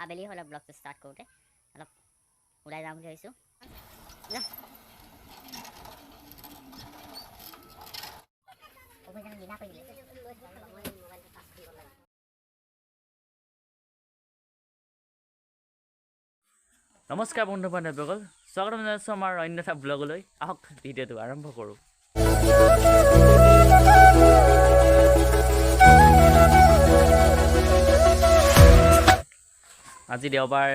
আবেলি হ'ল ব্লগটো ষ্টাৰ্ট কৰোঁতে অলপ ওলাই যাম বুলি ভাবিছোঁ। নমস্কাৰ বন্ধু বান্ধৱীসকল, স্বাগতম জনাইছোঁ আমাৰ অন্য এটা ব্লগলৈ। আহক ভিডিঅ'টো আৰম্ভ কৰোঁ। আজি দেওবাৰ,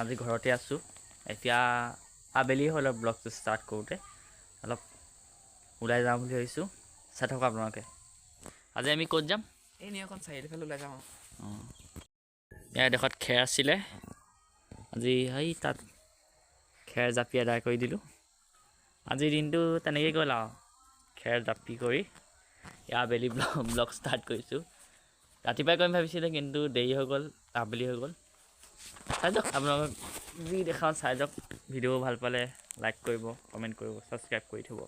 আজি ঘৰতে আছোঁ। এতিয়া আবেলি হ'ল ব্লগটো ষ্টাৰ্ট কৰোঁতে অলপ ওলাই যাওঁ বুলি ভাবিছোঁ। চাই থাকক আপোনালোকে। আজি আমি ক'ত যাম? এনেই এখন চাৰিআলিফালে ওলাই যাওঁ। ইয়াৰ দেশত খেৰ আছিলে, আজি সেই তাত খেৰ জাপি আদায় কৰি দিলোঁ। আজিৰ দিনটো তেনেকৈ গ'ল আৰু খেৰ জাপি কৰি ইয়াৰ আবেলি ব্লগ ষ্টাৰ্ট কৰিছোঁ। ৰাতিপুৱাই কৰিম ভাবিছিলোঁ, কিন্তু দেৰি হৈ গ'ল, আবেলি হৈ গ'ল। চাই যাওক, আপোনালোকক যি দেখাওঁ চাই যাওক। ভিডিঅ' ভাল পালে লাইক কৰিব, কমেণ্ট কৰিব, ছাবস্ক্ৰাইব কৰি থ'ব।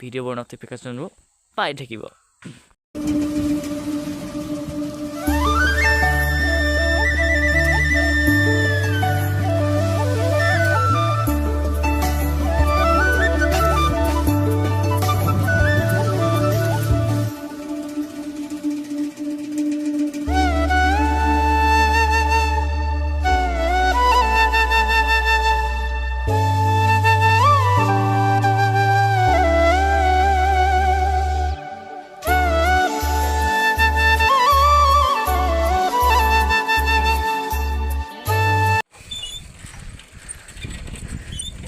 ভিডিঅ'বোৰ ন'টিফিকেশ্যনবোৰ পাই থাকিব।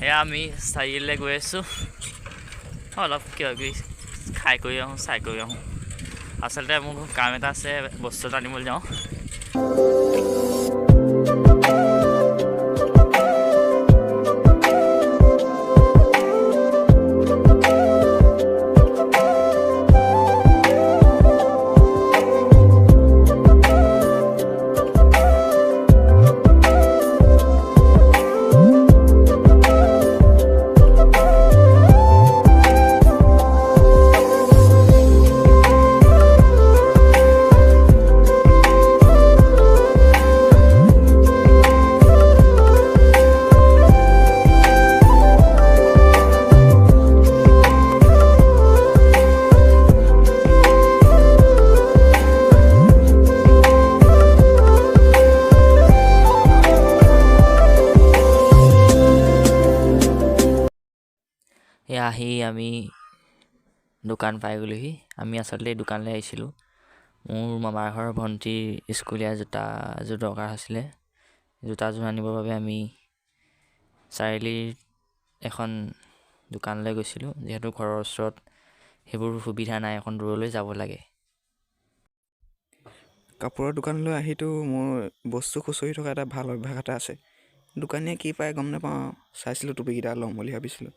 এয়া আমি চাৰিআলিলৈ গৈ আছোঁ। অলপ কিবা কিবি খাই কৰি আহোঁ, চাই কৰি আহোঁ। আচলতে মোৰ কাম এটা আছে, বস্তু এটা আনিবলৈ যাওঁ। এয়া আহি আমি দোকান পাই গ'লোহি। আমি আচলতে এই দোকানলৈ আহিছিলোঁ। মোৰ মামাৰ ঘৰৰ ভণ্টিৰ স্কুলীয়া জোতাযোৰ দৰকাৰ হৈছিলে। জোতাযোৰ আনিবৰ বাবে আমি চাৰিআলিৰ এখন দোকানলৈ গৈছিলোঁ, যিহেতু ঘৰৰ ওচৰত সেইবোৰ সুবিধা নাই, এখন দূৰলৈ যাব লাগে। কাপোৰৰ দোকানলৈ আহিতো মোৰ বস্তু খুচৰি থকা এটা ভাল অভ্যাস এটা আছে। দোকানীয়ে কি পায় গম নাপাওঁ, চাইছিলোঁ টুপিকেইটা ল'ম বুলি ভাবিছিলোঁ।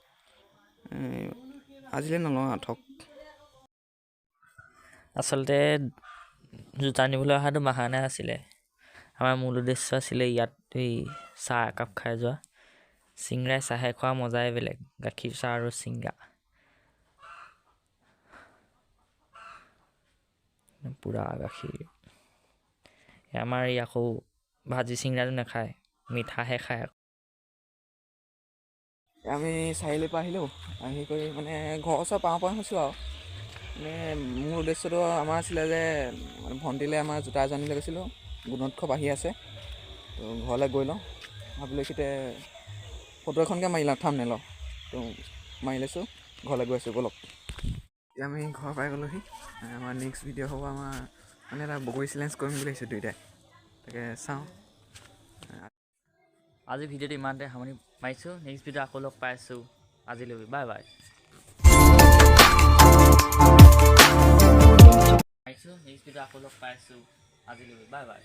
আজিলৈ নলওঁ আৰু থক। আচলতে জোতা আনিবলৈ অহাটো বাহানা আছিলে। আমাৰ মূল উদ্দেশ্য আছিলে ইয়াত এই চাহ একাপ খাই যোৱা। চিংৰাই চাহে খোৱা মজাই বেলেগ, গাখীৰ চাহ আৰু চিংৰা পূৰা গাখীৰ। আমাৰ ই আকৌ ভাজি চিংৰাটো নাখায়, মিঠাহে খায়। আমি চাৰিআলিৰ পৰা আহিলোঁ, আহি কৰি মানে ঘৰৰ ওচৰ পাওঁ হৈছোঁ আৰু মানে মোৰ উদ্দেশ্যটো আমাৰ আছিলে যে ভণ্টিলৈ আমাৰ জোতা এযোৰ আনিবলৈ গৈছিলোঁ। গুণোৎসৱ আহি আছে, তো ঘৰলৈ গৈ লওঁ ভাবিলোঁ। এইখিতে ফটো এখনকৈ মাৰি লওঁ, থাম নেল তো মাৰি লৈছোঁ, ঘৰলৈ গৈ আছোঁ বলক। এতিয়া আমি ঘৰ পাই গ'লোহি। আমাৰ নেক্সট ভিডিঅ' হ'ব আমাৰ মানে এটা বগৰী চেলেঞ্জ কৰিম বুলি ভাবিছোঁ দুয়োটাই, তাকে চাওঁ। আজি ভিডিঅ'টো ইমানতে সামৰণি মাৰিছোঁ। নেক্সট ভিডিঅ' আকৌ লগ পাই আছোঁ। আজিলৈ বাই বাই। নেক্সট ভিডিঅ' আকৌ লগ পাই আছোঁ। আজিলৈ বাই বাই।